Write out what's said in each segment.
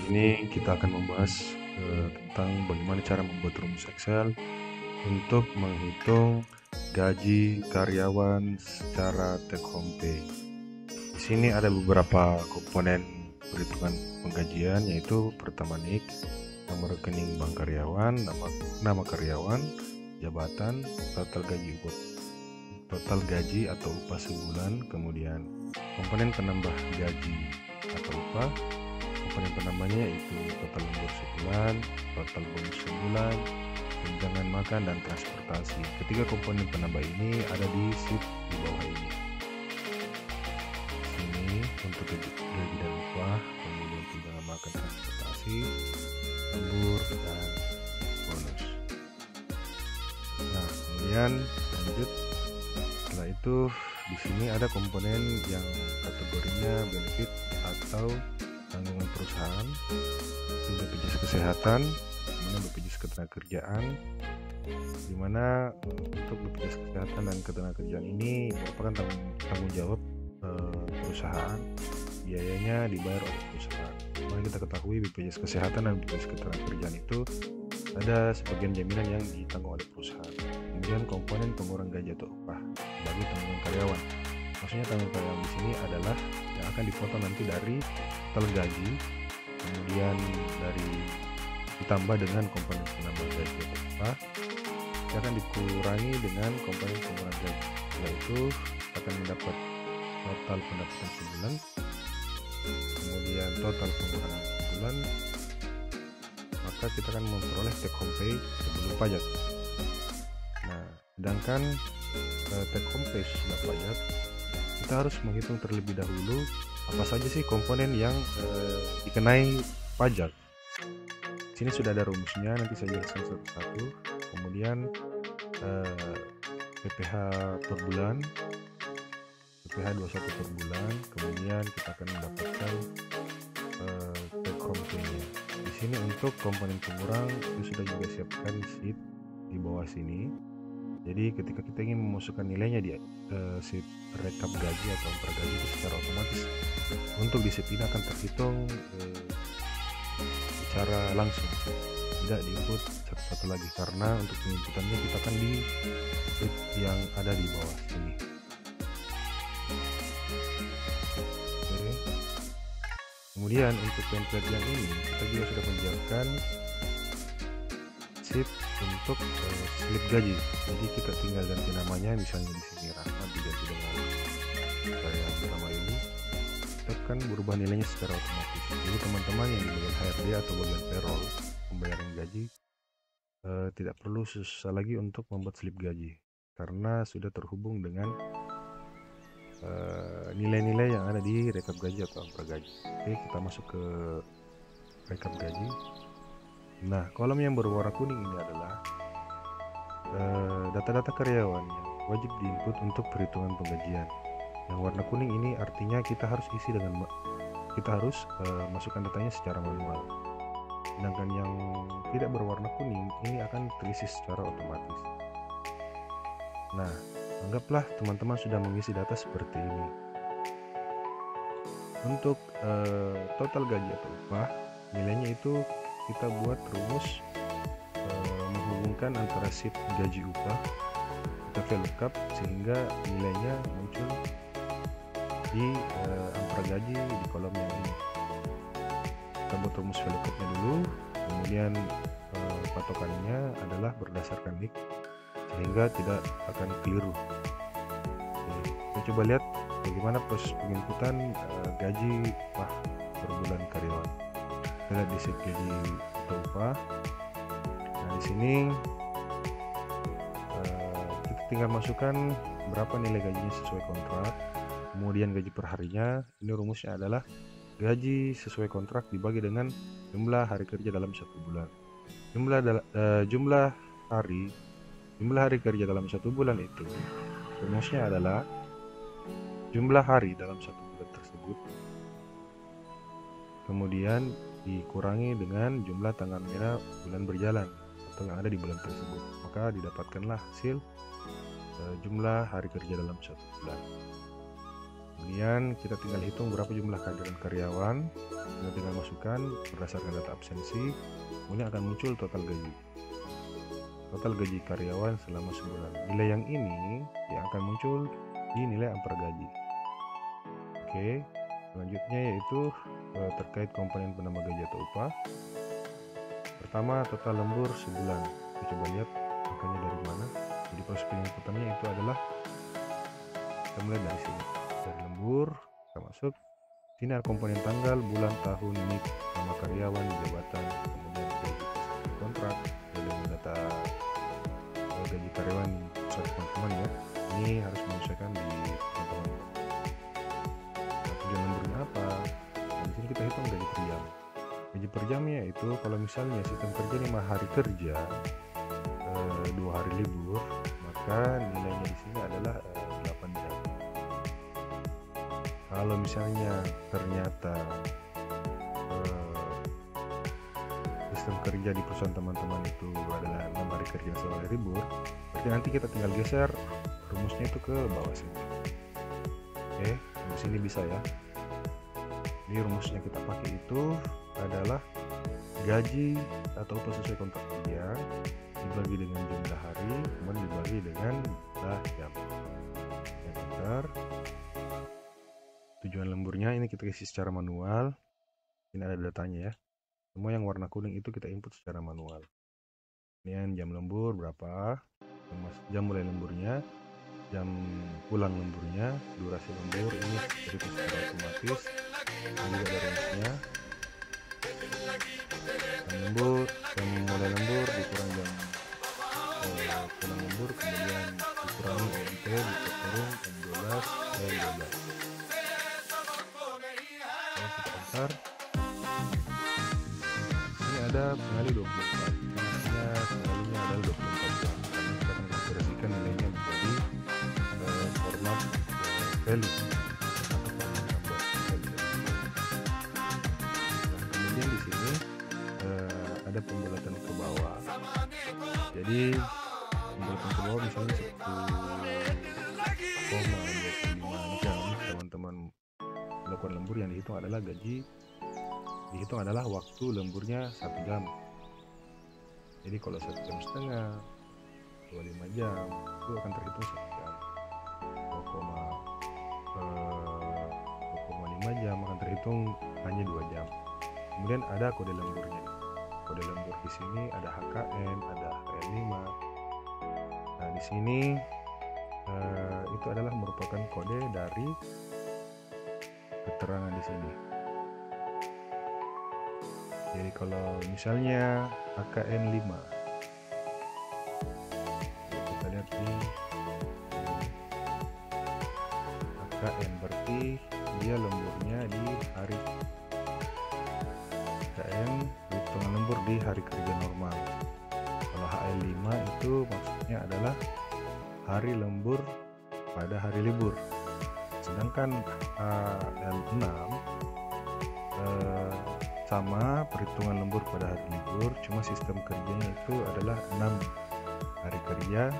Ini kita akan membahas tentang bagaimana cara membuat rumus Excel untuk menghitung gaji karyawan secara take home pay. Di sini ada beberapa komponen perhitungan penggajian, yaitu pertama NIK, nomor rekening bank karyawan, nama karyawan, jabatan, total gaji atau upah sebulan, kemudian komponen penambah gaji atau upah, komponen penambahnya yaitu total lembur sebulan, total bonus sebulan, tunjangan makan dan transportasi. Ketiga komponen penambah ini ada di sheet di bawah ini. Sini untuk gaji dan upah, kemudian tunjangan makan, transportasi, lembur dan bonus. Nah, kemudian lanjut. Setelah itu di sini ada komponen yang kategorinya benefit atau tanggungan perusahaan, itu BPJS Kesehatan, kemudian BPJS Ketenagakerjaan, di mana untuk BPJS Kesehatan dan Ketenagakerjaan ini merupakan tanggung jawab perusahaan, biayanya dibayar oleh perusahaan. Dimana kita ketahui BPJS Kesehatan dan BPJS Ketenagakerjaan itu ada sebagian jaminan yang ditanggung oleh perusahaan. Kemudian komponen pengurang gaji atau upah bagi tanggungan karyawan. Maksudnya tanggungan karyawan di sini adalah yang akan dipotong nanti dari total gaji, kemudian dari ditambah dengan komponen penambah gaji atau upah, akan dikurangi dengan komponen pengurangan gaji. Setelah itu akan mendapat total pendapatan sebulan, kemudian total pengurangan sebulan, maka kita akan memperoleh take home pay sebelum pajak. Nah, sedangkan take home pay setelah pajak, kita harus menghitung terlebih dahulu apa saja sih komponen yang dikenai pajak. Sini sudah ada rumusnya, nanti saya jelaskan satu-satu. Kemudian PPh per bulan, PPh 21 per bulan, kemudian kita akan mendapatkan take home pay-nya. Di sini untuk komponen pengurang itu sudah juga siapkan sheet di bawah sini. Jadi ketika kita ingin memasukkan nilainya di sheet rekap gaji atau gaji itu secara otomatis untuk di sheet ini akan terhitung secara langsung, tidak diinput satu-satu lagi, karena untuk penginputannya kita akan di sheet yang ada di bawah sini. Oke. Kemudian untuk template yang ini kita juga sudah menyiapkan sheet untuk slip gaji. Jadi kita tinggal ganti namanya, misalnya di sini Rahma diganti dengan saya bernama ini, kita kan berubah nilainya secara otomatis. Jadi teman-teman yang di bagian HRD atau bagian payroll pembayaran gaji tidak perlu susah lagi untuk membuat slip gaji, karena sudah terhubung dengan nilai-nilai yang ada di rekap gaji atau gaji. Oke, kita masuk ke rekap gaji. Nah, kolom yang berwarna kuning ini adalah data-data karyawan yang wajib diinput untuk perhitungan penggajian. Yang warna kuning ini artinya kita harus masukkan datanya secara manual. Sedangkan yang tidak berwarna kuning ini akan terisi secara otomatis. Nah, anggaplah teman-teman sudah mengisi data seperti ini. Untuk total gaji atau upah, nilainya itu kita buat rumus menghubungkan antara sheet gaji upah, kita VLOOKUP sehingga nilainya muncul di angka gaji di kolom yang ini. Kita buat rumus VLOOKUP-nya dulu, kemudian patokannya adalah berdasarkan NIK sehingga tidak akan keliru. Oke, kita coba lihat bagaimana proses penginputan gaji upah per bulan karyawan. Kita lihat di sheet gaji atau upah. Nah, di sini kita tinggal masukkan berapa nilai gajinya sesuai kontrak, kemudian gaji per harinya. Ini rumusnya adalah gaji sesuai kontrak dibagi dengan jumlah hari kerja dalam satu bulan. Jumlah hari kerja dalam satu bulan itu rumusnya adalah jumlah hari dalam satu bulan tersebut, kemudian dikurangi dengan jumlah tanggal merah bulan berjalan atau yang ada di bulan tersebut, maka didapatkanlah hasil jumlah hari kerja dalam satu bulan. Kemudian kita tinggal hitung berapa jumlah kehadiran karyawan, kita tinggal masukkan berdasarkan data absensi, kemudian akan muncul total gaji. Total gaji karyawan selama sebulan. Nilai yang ini yang akan muncul di nilai ampar gaji. Oke, selanjutnya yaitu terkait komponen penambah gaji atau upah. Pertama, total lembur sebulan. Kita coba lihat angkanya dari mana. Jadi proses penginputannya itu adalah, kita mulai dari sini. Dari lembur, kita masuk. Sini ada komponen tanggal, bulan, tahun, NIP, nama karyawan, jabatan, kemudian gaji kontrak, dengan data gaji karyawan perusahaan teman-teman ya. Ini harus menyesuaikan di teman-teman. Nah, tujuan lemburnya apa? Nah, di sini kita hitung gaji per jam. Gaji per jamnya itu kalau misalnya sistem kerja 5 hari kerja, 2 hari libur, maka nilainya di sini adalah 8 jam. Kalau misalnya ternyata sistem kerja di perusahaan teman-teman itu adalah 6 hari kerja selama hari libur, berarti nanti kita tinggal geser rumusnya itu ke bawah sini. Oke, di sini bisa ya. Jadi rumusnya kita pakai itu adalah gaji atau upah sesuai kontrak kerja dibagi dengan jumlah hari, kemudian dibagi dengan jumlah jam. Enter. Tujuan lemburnya ini kita isi secara manual. Ini ada datanya ya. Semua yang warna kuning itu kita input secara manual. Kemudian jam lembur berapa, jam mulai lemburnya, jam pulang lemburnya, durasi lembur ini jadi secara otomatis. Ini juga ada rumusnya. Jam lembur, jam mulai lembur dikurang jam pulang lembur, kemudian dikurangi OMT, dikurang M12 dan 12. Kalau kita enter, ini ada pengali 24. Maksudnya pengalinya adalah 24 jam. Karena kita akan konversikan nilainya menjadi format value atau format number value. Nah, kemudian di sini ada pembulatan ke bawah. Jadi pembulatan ke bawah misalnya 1,25 jam teman-teman melakukan lembur, yang dihitung adalah gaji, dihitung adalah waktu lemburnya 1 jam. Jadi kalau 1 jam setengah, 25 jam itu akan terhitung 1 jam. 2,5 jam akan terhitung hanya 2 jam. Kemudian ada kode lemburnya. Kode lembur di sini ada HKN, ada HL5. Nah, di sini itu adalah merupakan kode dari keterangan di sini. Jadi kalau misalnya HKN 5, kita lihat di HKN berarti dia lemburnya di hari HKN, hitungan lembur di hari kerja normal. Kalau HL5 itu maksudnya adalah hari lembur pada hari libur. Sedangkan HL6 sama perhitungan lembur pada hari libur, cuma sistem kerjanya itu adalah 6 hari kerja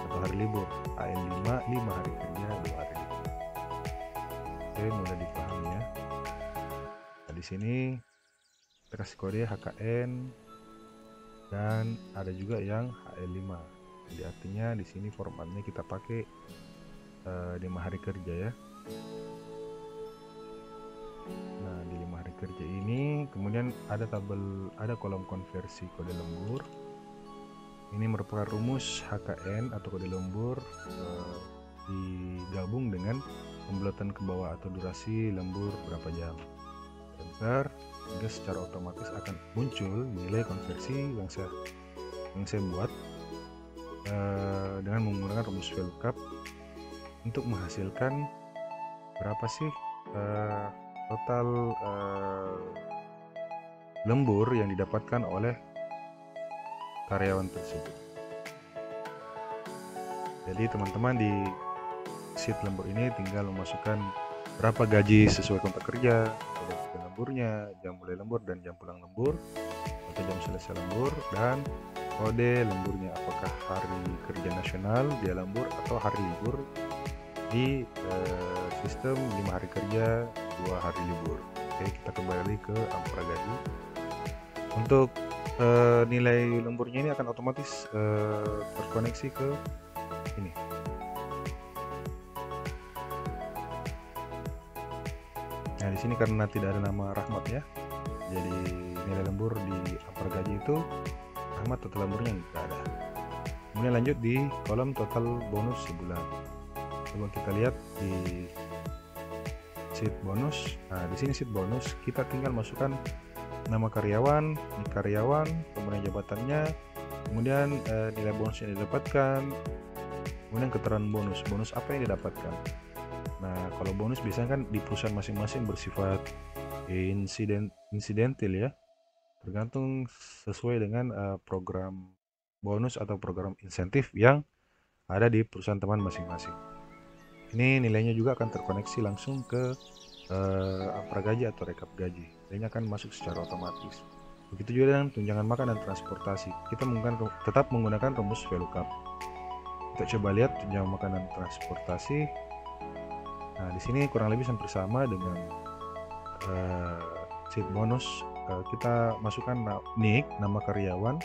atau hari libur. HL5 5 hari kerja 2 hari libur. Oke, mudah dipahami ya. Nah, di sini kita kasih kode HKN dan ada juga yang HL5. Jadi artinya di sini formatnya kita pakai 5 hari kerja ya. Nah, di 5 hari kerja ini kemudian ada kolom konversi kode lembur. Ini merupakan rumus HKN atau kode lembur digabung dengan pembulatan ke bawah atau durasi lembur berapa jam. Enter, sehingga secara otomatis akan muncul nilai konversi yang saya buat dengan menggunakan rumus VLOOKUP untuk menghasilkan berapa sih total lembur yang didapatkan oleh karyawan tersebut. Jadi teman-teman di sheet lembur ini tinggal memasukkan berapa gaji sesuai kontrak kerja, jam lemburnya, jam mulai lembur dan jam pulang lembur, atau jam selesai lembur, dan kode lemburnya, apakah hari kerja nasional dia lembur atau hari libur di sistem 5 hari kerja 2 hari libur. Oke, kita kembali ke Ampera Gaji. Untuk nilai lemburnya ini akan otomatis terkoneksi ke ini. Nah, di sini karena tidak ada nama Rahmat ya, jadi nilai lembur di Ampera Gaji itu Rahmat total lemburnya nggak ada. Kemudian lanjut di kolom total bonus sebulan. Coba kita lihat di sheet bonus. Nah, di sini sheet bonus kita tinggal masukkan nama karyawan, kemudian jabatannya, kemudian nilai bonus yang didapatkan, kemudian keterangan bonus. Bonus apa yang didapatkan? Nah, kalau bonus biasanya kan di perusahaan masing-masing bersifat insidental ya, tergantung sesuai dengan program bonus atau program insentif yang ada di perusahaan teman masing-masing. Ini nilainya juga akan terkoneksi langsung ke Ampera Gaji atau rekap gaji. Nilainya akan masuk secara otomatis. Begitu juga dengan tunjangan makan dan transportasi. Kita tetap menggunakan rumus VLOOKUP. Kita coba lihat tunjangan makan dan transportasi. Nah, di sini kurang lebih hampir sama dengan sheet bonus. Kita masukkan NIK, nama karyawan,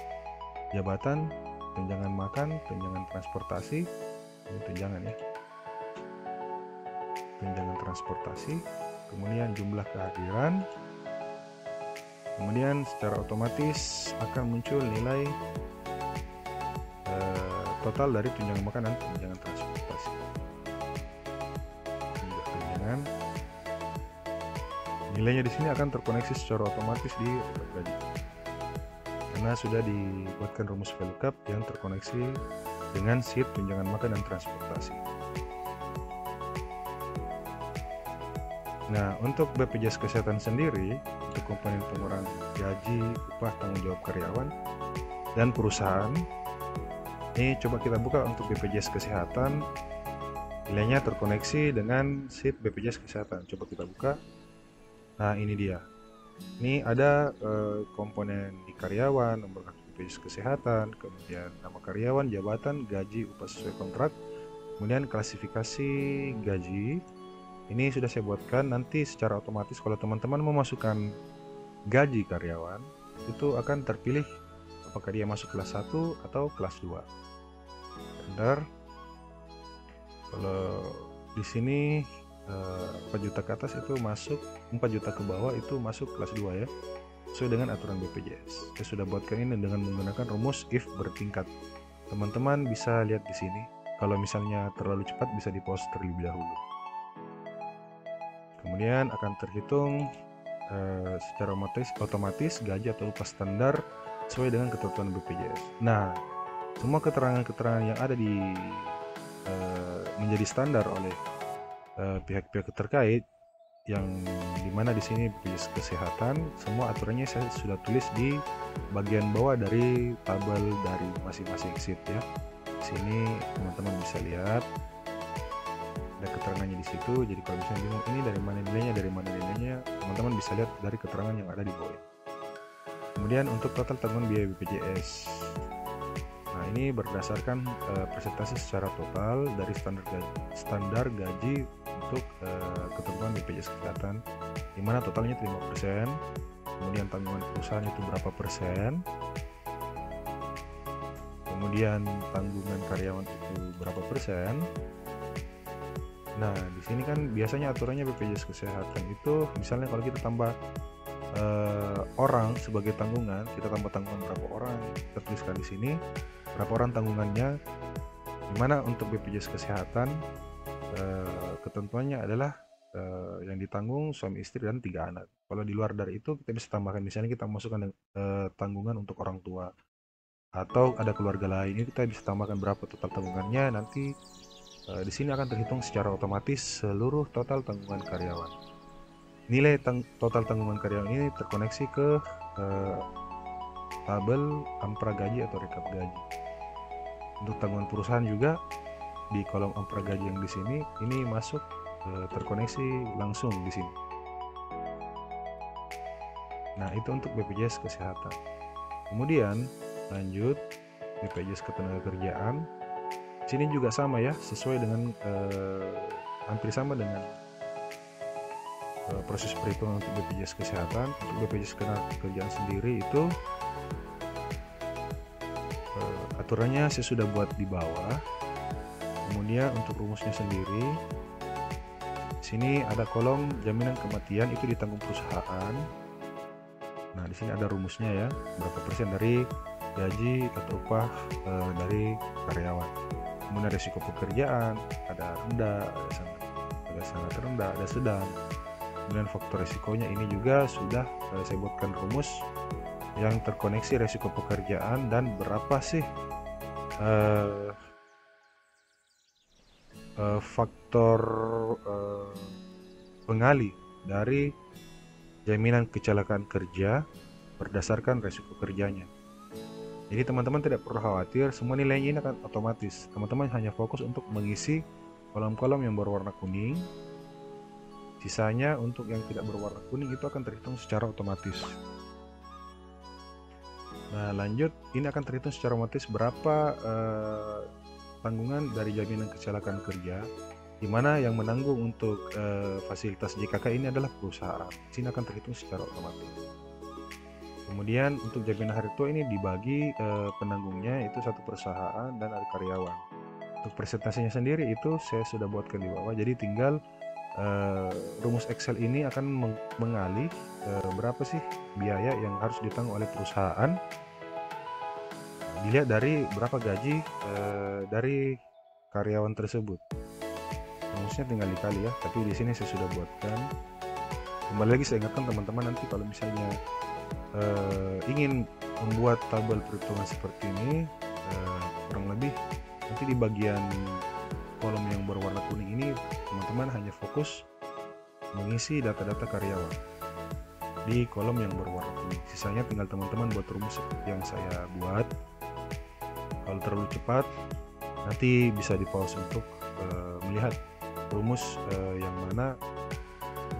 jabatan, tunjangan makan, tunjangan transportasi, ini tunjangan ya, tunjangan transportasi, kemudian jumlah kehadiran, kemudian secara otomatis akan muncul nilai total dari tunjangan makan dan tunjangan transportasi. Tunjangan nilainya di sini akan terkoneksi secara otomatis di rekap gaji karena sudah dibuatkan rumus VLOOKUP yang terkoneksi dengan sheet tunjangan makan dan transportasi. Nah, untuk BPJS Kesehatan sendiri, untuk komponen pengurangan gaji, upah, tanggung jawab karyawan, dan perusahaan, ini coba kita buka untuk BPJS Kesehatan, nilainya terkoneksi dengan sheet BPJS Kesehatan. Coba kita buka. Nah, ini dia. Ini ada komponen di karyawan, nomor kartu BPJS Kesehatan, kemudian nama karyawan, jabatan, gaji, upah sesuai kontrak, kemudian klasifikasi gaji. Ini sudah saya buatkan, nanti secara otomatis kalau teman-teman memasukkan gaji karyawan, itu akan terpilih apakah dia masuk kelas 1 atau kelas 2. Bentar. Kalau di sini 4 juta ke atas itu masuk, 4 juta ke bawah itu masuk kelas 2 ya, sesuai dengan aturan BPJS. Saya sudah buatkan ini dengan menggunakan rumus if bertingkat. Teman-teman bisa lihat di sini. Kalau misalnya terlalu cepat bisa di pause terlebih dahulu. Kemudian akan terhitung secara otomatis gaji atau upah standar sesuai dengan ketentuan BPJS. Nah, semua keterangan-keterangan yang ada di menjadi standar oleh pihak-pihak terkait, yang dimana di sini BPJS Kesehatan, semua aturannya saya sudah tulis di bagian bawah dari tabel dari masing-masing sheet ya. Di sini teman-teman bisa lihat ada keterangannya di situ. Jadi kalau misalnya bingung ini dari mana nilainya, teman-teman bisa lihat dari keterangan yang ada di bawah. Kemudian untuk total tanggungan biaya BPJS. Nah, ini berdasarkan presentasi secara total dari standar gaji untuk ketentuan BPJS Kesehatan, di mana totalnya 5%, kemudian tanggungan perusahaan itu berapa persen, kemudian tanggungan karyawan itu berapa persen. Nah, di sini kan biasanya aturannya BPJS Kesehatan itu, misalnya kalau kita tambah orang sebagai tanggungan, kita tambah tanggungan berapa orang, kita tuliskan di sini berapa orang tanggungannya. Dimana untuk BPJS Kesehatan ketentuannya adalah yang ditanggung suami istri dan 3 anak. Kalau di luar dari itu kita bisa tambahkan, misalnya kita masukkan tanggungan untuk orang tua atau ada keluarga lain, ini kita bisa tambahkan berapa total tanggungannya. Nanti di sini akan terhitung secara otomatis seluruh total tanggungan karyawan. Nilai total tanggungan karyawan ini terkoneksi ke tabel Ampera Gaji atau rekap gaji. Untuk tanggungan perusahaan juga di kolom Ampera Gaji yang di sini ini masuk terkoneksi langsung di sini. Nah, itu untuk BPJS Kesehatan. Kemudian lanjut BPJS Ketenagakerjaan. Sini juga sama ya, sesuai dengan hampir sama dengan proses perhitungan untuk BPJS Kesehatan. Untuk BPJS Ketenagakerjaan sendiri itu aturannya saya sudah buat di bawah. Kemudian untuk rumusnya sendiri, di sini ada kolom jaminan kematian itu ditanggung perusahaan. Nah, di sini ada rumusnya ya, berapa persen dari gaji atau upah dari karyawan. Kemudian risiko pekerjaan, ada rendah, ada sangat rendah, ada sedang. Kemudian faktor risikonya ini juga sudah saya buatkan rumus yang terkoneksi risiko pekerjaan dan berapa sih faktor pengalih dari jaminan kecelakaan kerja berdasarkan risiko kerjanya. Jadi teman-teman tidak perlu khawatir, semua nilainya ini akan otomatis. Teman-teman hanya fokus untuk mengisi kolom-kolom yang berwarna kuning. Sisanya untuk yang tidak berwarna kuning itu akan terhitung secara otomatis. Nah, lanjut, ini akan terhitung secara otomatis berapa tanggungan dari jaminan kecelakaan kerja, di mana yang menanggung untuk fasilitas JKK ini adalah perusahaan. Sini akan terhitung secara otomatis. Kemudian untuk jaminan hari tua ini dibagi penanggungnya itu satu perusahaan dan ada karyawan. Untuk presentasinya sendiri itu saya sudah buatkan di bawah. Jadi tinggal rumus Excel ini akan mengalih berapa sih biaya yang harus ditanggung oleh perusahaan. Dilihat dari berapa gaji dari karyawan tersebut. Rumusnya tinggal dikali ya. Tapi di sini saya sudah buatkan. Kembali lagi saya ingatkan teman-teman, nanti kalau misalnya ingin membuat tabel perhitungan seperti ini, kurang lebih nanti di bagian kolom yang berwarna kuning ini teman-teman hanya fokus mengisi data-data karyawan di kolom yang berwarna kuning. Sisanya tinggal teman-teman buat rumus seperti yang saya buat. Kalau terlalu cepat nanti bisa di pause untuk melihat rumus yang mana,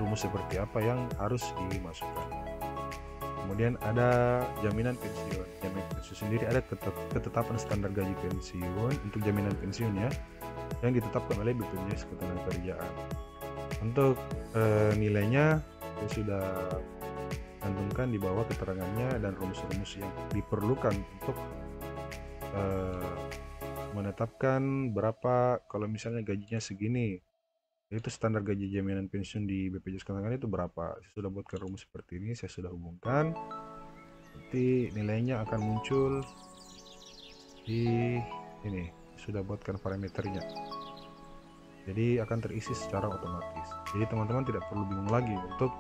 rumus seperti apa yang harus dimasukkan. Kemudian ada jaminan pensiun. Jaminan pensiun sendiri ada ketetapan standar gaji pensiun untuk jaminan pensiunnya yang ditetapkan oleh BPJS Ketenagakerjaan. Untuk nilainya saya sudah cantumkan di bawah keterangannya dan rumus-rumus yang diperlukan untuk menetapkan berapa kalau misalnya gajinya segini. Itu standar gaji jaminan pensiun di BPJS Ketenagakerjaan itu berapa. Saya sudah buatkan rumus seperti ini, saya sudah hubungkan. Nanti nilainya akan muncul di ini, sudah buatkan parameternya. Jadi akan terisi secara otomatis. Jadi teman-teman tidak perlu bingung lagi untuk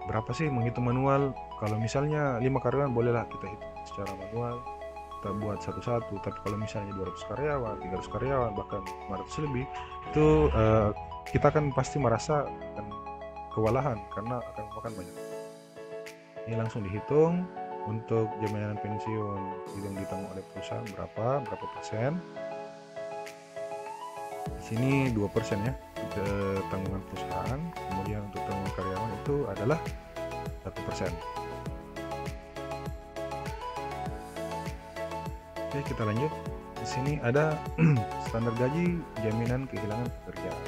berapa sih menghitung manual. Kalau misalnya 5 karyawan bolehlah kita hitung secara manual, kita buat satu-satu. Tapi kalau misalnya 200 karyawan, 300 karyawan, bahkan 500 lebih, itu kita akan pasti merasa akan kewalahan karena akan memakan banyak. Ini langsung dihitung untuk jaminan pensiun yang ditanggung oleh perusahaan berapa persen. Di sini 2% ya untuk tanggungan perusahaan, kemudian untuk tanggungan karyawan itu adalah 1%. Oke, kita lanjut. Di sini ada standar gaji jaminan kehilangan pekerjaan.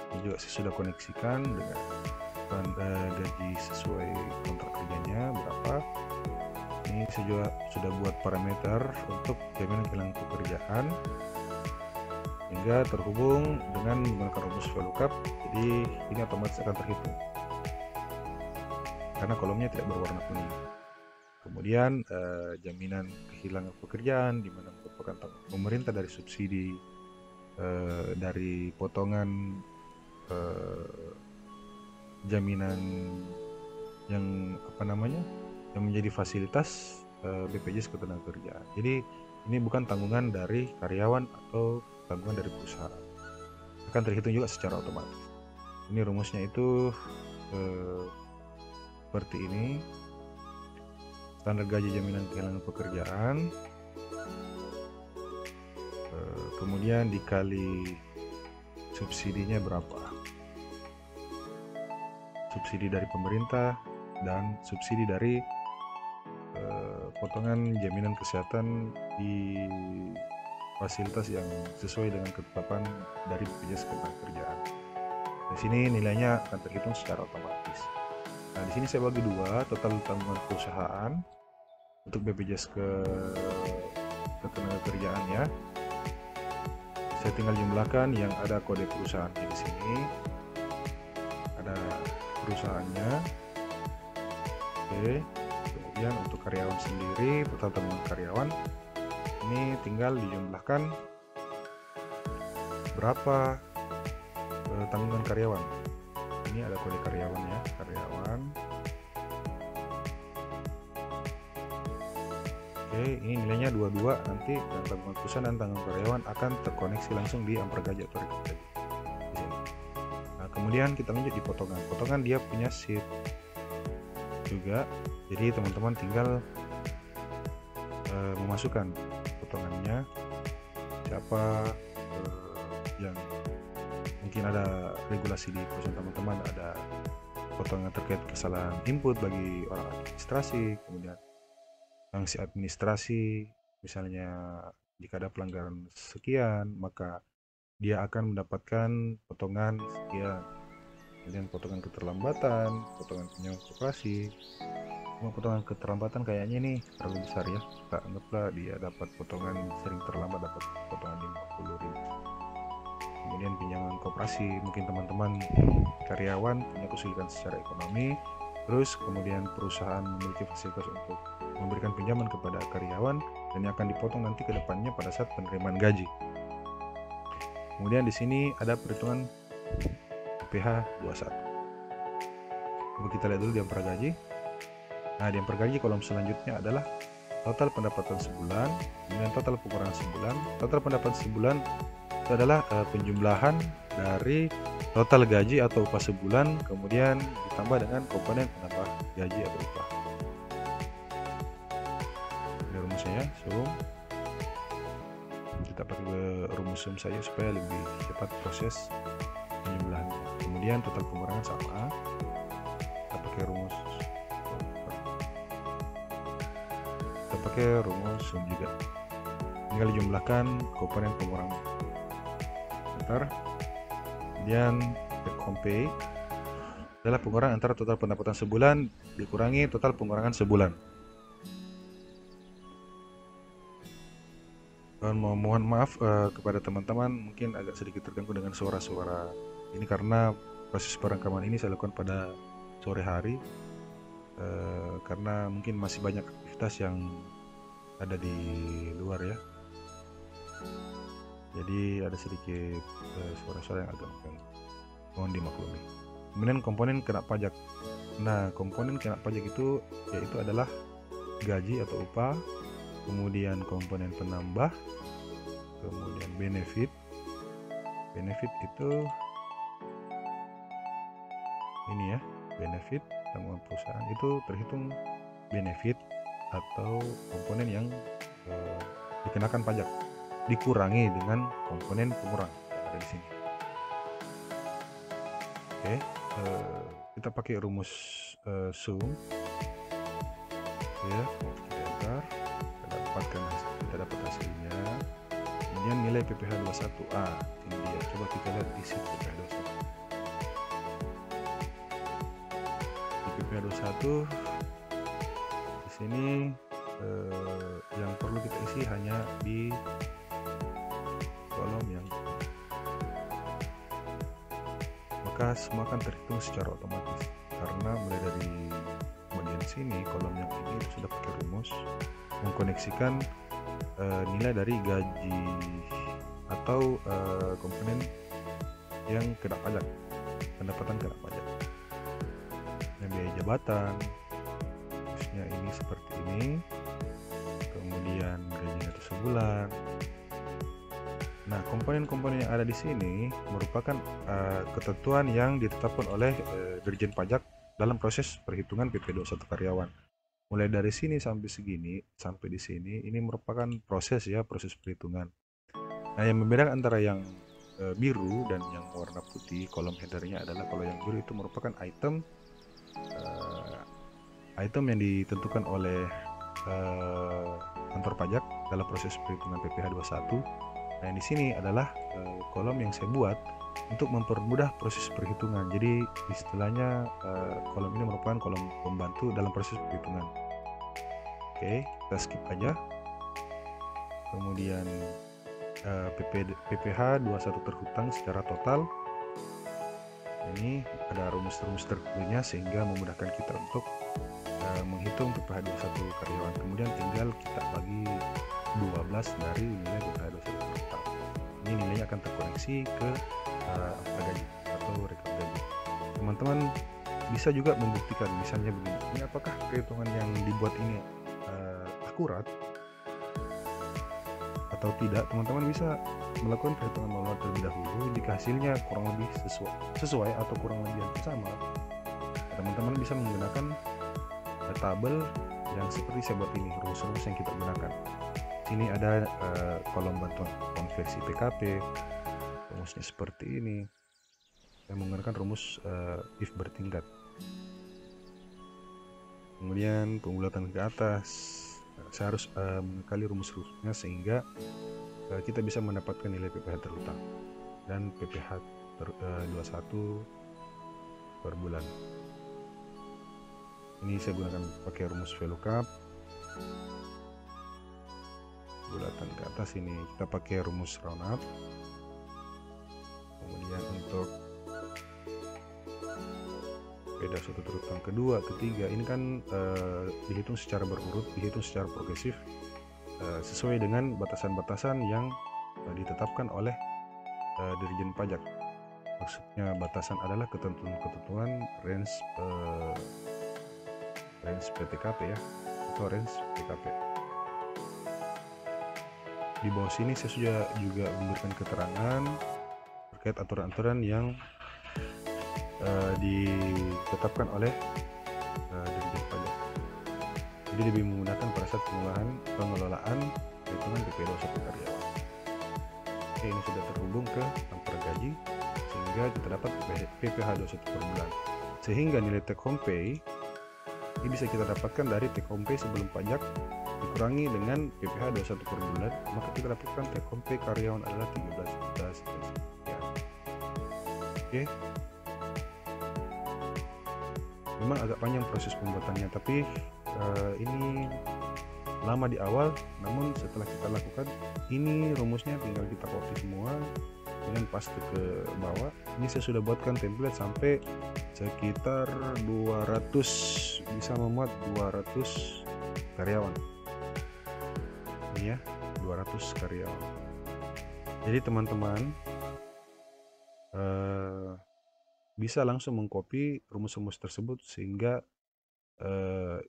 Ini juga saya sudah koneksikan dengan gaji sesuai kontrak kerjanya berapa. Ini saya juga sudah buat parameter untuk jaminan kehilangan pekerjaan hingga terhubung dengan menggunakan rumus VLOOKUP. Jadi ini otomatis akan terhitung karena kolomnya tidak berwarna kuning. Kemudian jaminan kehilangan pekerjaan di mana merupakan tanggung pemerintah dari subsidi dari potongan jaminan yang yang menjadi fasilitas BPJS Ketenagakerjaan. Jadi ini bukan tanggungan dari karyawan atau tanggungan dari perusahaan, akan terhitung juga secara otomatis. Ini rumusnya itu seperti ini. Standar gaji jaminan kehilangan pekerjaan, kemudian dikali subsidinya berapa, subsidi dari pemerintah dan subsidi dari potongan jaminan kesehatan di fasilitas yang sesuai dengan ketetapan dari BPJS Ketenagakerjaan. Di sini nilainya akan terhitung secara otomatis. Nah, di sini saya bagi dua total tanggungan perusahaan untuk BPJS Ketenagakerjaan ya. Saya tinggal jumlahkan yang ada kode perusahaan di sini. Ada perusahaannya. Oke. Kemudian untuk karyawan sendiri, total tanggungan karyawan ini tinggal dijumlahkan berapa tanggungan karyawan. Ini ada kode karyawan ya, karyawan. Oke, ini nilainya 22. Nanti tanggungan perusahaan dan tanggungan karyawan akan terkoneksi langsung di amper gaji atau rekor gaji. Nah, kemudian kita lanjut di potongan. Potongan dia punya sheet juga, jadi teman-teman tinggal memasukkan potongannya, siapa yang mungkin ada regulasi di perusahaan teman-teman, ada potongan terkait kesalahan input bagi orang administrasi, kemudian sanksi administrasi, misalnya jika ada pelanggaran sekian maka dia akan mendapatkan potongan sekian. Kemudian potongan keterlambatan, potongan pinjaman koperasi. Cuma potongan keterlambatan kayaknya nih terlalu besar ya, kita anggaplah dia dapat potongan sering terlambat dapat potongan 50.000. Kemudian pinjaman koperasi, mungkin teman-teman karyawan punya kesulitan secara ekonomi, terus kemudian perusahaan memiliki fasilitas untuk memberikan pinjaman kepada karyawan, dan yang akan dipotong nanti ke depannya pada saat penerimaan gaji. Kemudian di sini ada perhitungan PPh 21. Coba kita lihat dulu di amper gaji. Nah, di amper gaji kolom selanjutnya adalah total pendapatan sebulan, kemudian total pengurangan sebulan. Total pendapatan sebulan itu adalah penjumlahan dari total gaji atau upah sebulan, kemudian ditambah dengan komponen penambah gaji atau upah. Ini rumusnya ya, sum. Kita pakai rumus sum saja supaya lebih cepat proses penjumlahan. Kemudian total pengurangan sama, kita pakai rumus sum juga. Tinggal dijumlahkan komponen pengurangan. Kemudian take home pay adalah pengurangan antara total pendapatan sebulan dikurangi total pengurangan sebulan. Dan mohon maaf kepada teman-teman, mungkin agak sedikit terganggu dengan suara-suara ini karena proses perekaman ini saya lakukan pada sore hari, karena mungkin masih banyak aktivitas yang ada di luar ya. Jadi ada sedikit suara-suara yang agak mengganggu, mohon dimaklumi. Kemudian komponen kena pajak. Nah, komponen kena pajak itu yaitu adalah gaji atau upah, kemudian komponen penambah, kemudian benefit. Benefit itu ini ya, benefit tanggungan perusahaan itu terhitung benefit atau komponen yang dikenakan pajak dikurangi dengan komponen pengurang yang ada di sini. Oke, kita pakai rumus sum ya, kita enter, kita dapat hasilnya. Kemudian nilai PPh 21A ini dia. Coba kita lihat di sheet PPh 21. Di PPh 21 di sini yang perlu kita isi hanya di kolom yang, maka semua akan terhitung secara otomatis karena mulai dari bagian sini kolom yang ini sudah pakai rumus mengkoneksikan nilai dari gaji atau komponen yang kena pajak, pendapatan kena pajak, yang biaya jabatan, terusnya ini seperti ini, kemudian gajinya itu sebulan. Nah, komponen-komponen yang ada di sini merupakan ketentuan yang ditetapkan oleh Dirjen Pajak dalam proses perhitungan PP 21 karyawan. Mulai dari sini sampai segini, sampai di sini, ini merupakan proses ya, proses perhitungan. Nah, yang membedakan antara yang biru dan yang warna putih kolom headernya adalah kalau yang biru itu merupakan item yang ditentukan oleh kantor pajak dalam proses perhitungan PPh 21. Nah, di sini adalah kolom yang saya buat untuk mempermudah proses perhitungan. Jadi istilahnya kolom ini merupakan kolom pembantu dalam proses perhitungan. Oke, kita skip aja. Kemudian PPH 21 terhutang secara total. Ini ada rumus-rumus tertentunya sehingga memudahkan kita untuk menghitung PPH 21 karyawan. Kemudian tinggal kita bagi 12 dari nilai PPH 21 terhutang. Ini nilainya akan terkoneksi ke angka gaji atau rekap gaji. Teman-teman bisa juga membuktikan, misalnya begini, ini apakah perhitungan yang dibuat ini akurat atau tidak. Teman-teman bisa melakukan perhitungan manual terlebih dahulu. Jika hasilnya kurang lebih sesuai atau kurang lebih sama, teman-teman bisa menggunakan tabel yang seperti saya buat ini, rumus-rumus yang kita gunakan. Sini ada kolom bantuan konversi PKP, rumusnya seperti ini. Saya menggunakan rumus if bertingkat. Kemudian pembulatan ke atas, saya harus mengkali rumus-rumusnya sehingga kita bisa mendapatkan nilai PPH terhutang dan PPH 21 per bulan. Ini saya gunakan pakai rumus VLOOKUP. Bulatan ke atas ini kita pakai rumus roundup. Kemudian untuk beda suatu terhutang kedua, ketiga, ini kan dihitung secara berurut, dihitung secara progresif sesuai dengan batasan-batasan yang ditetapkan oleh Dirjen Pajak. Maksudnya batasan adalah ketentuan-ketentuan range PTKP ya, atau range PKP. Di bawah sini saya juga memberikan keterangan terkait aturan-aturan yang ditetapkan oleh Dirjen Pajak. Jadi lebih memudahkan pada saat pengelolaan perhitungan PPH 21 karyawan. Oke, ini sudah terhubung ke laporan gaji sehingga kita dapat PPH 21 per bulan. Sehingga nilai take home pay ini bisa kita dapatkan dari take home pay sebelum pajak dikurangi dengan PPH 21 per bulan, maka kita dapatkan take home pay karyawan adalah 13 juta sekian. Oke. Memang agak panjang proses pembuatannya, tapi ini lama di awal, namun setelah kita lakukan ini rumusnya tinggal kita copy semua kemudian paste ke bawah. Ini saya sudah buatkan template sampai sekitar 200, bisa memuat 200 karyawan. Ini ya, 200 karyawan. Jadi teman-teman bisa langsung mengcopy rumus-rumus tersebut sehingga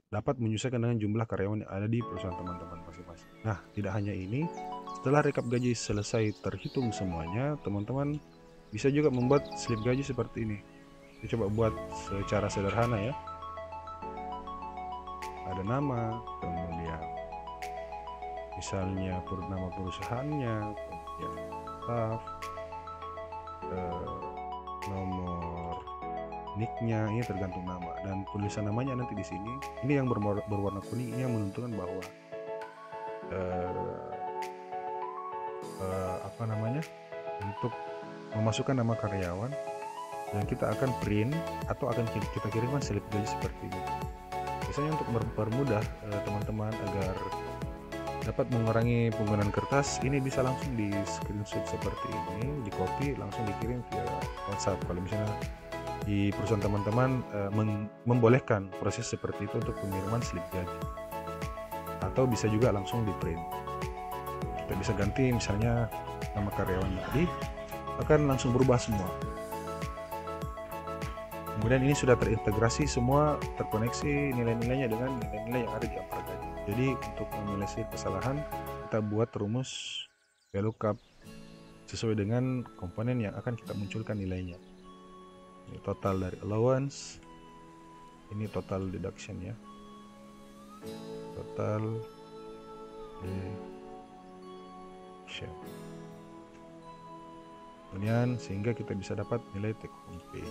dapat menyesuaikan dengan jumlah karyawan yang ada di perusahaan teman-teman masing-masing. Nah, tidak hanya ini, setelah rekap gaji selesai terhitung semuanya, teman-teman bisa juga membuat slip gaji seperti ini. Kita coba buat secara sederhana ya. Ada nama, kemudian misalnya nama perusahaannya, kemudian staff, nomor nicknya, ini tergantung nama, dan tulisan namanya nanti di sini. Ini yang berwarna kuning, ini yang menentukan bahwa untuk memasukkan nama karyawan dan kita akan print atau akan kita kirimkan slip gaji seperti ini. Biasanya untuk mempermudah teman-teman agar dapat mengurangi penggunaan kertas, ini bisa langsung di screenshot seperti ini, di copy langsung dikirim via WhatsApp. Kalau misalnya di perusahaan teman-teman membolehkan proses seperti itu untuk pengiriman slip gaji, atau bisa juga langsung di print. Kita bisa ganti misalnya nama karyawan tadi akan langsung berubah semua. Kemudian ini sudah terintegrasi semua, terkoneksi nilai-nilainya dengan nilai-nilai yang ada di laporan gaji. Jadi untuk menyelesaikan kesalahan, kita buat rumus VLOOKUP sesuai dengan komponen yang akan kita munculkan nilainya. Ini total dari allowance, ini total deduction ya, total deduction. Kemudian sehingga kita bisa dapat nilai take home pay.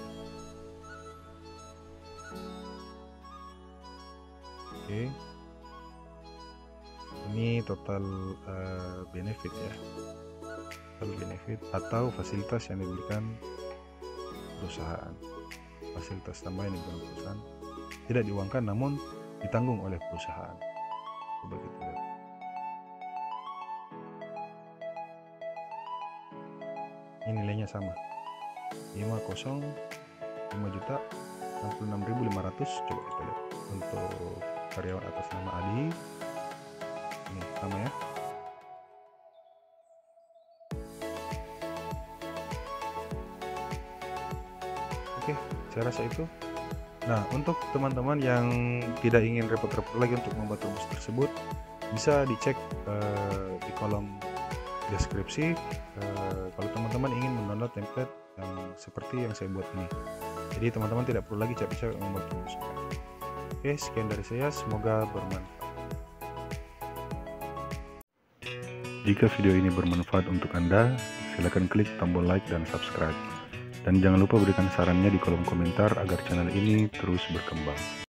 Oke, ini total benefit ya. benefit atau fasilitas yang diberikan perusahaan. Fasilitas tambahan yang diberikan perusahaan tidak diuangkan namun ditanggung oleh perusahaan. Coba kita lihat. Ini nilainya sama, 5.66.500. Coba kita lihat untuk karyawan atas nama Adi, ini sama ya. Oke, saya rasa itu. Nah, untuk teman-teman yang tidak ingin repot-repot lagi untuk membuat rumus tersebut, bisa dicek di kolom deskripsi kalau teman-teman ingin mendownload template yang seperti yang saya buat ini. Jadi teman-teman tidak perlu lagi capek-capek membuat rumus. Oke, sekian dari saya, semoga bermanfaat. Jika video ini bermanfaat untuk Anda, silakan klik tombol like dan subscribe. Dan jangan lupa berikan sarannya di kolom komentar agar channel ini terus berkembang.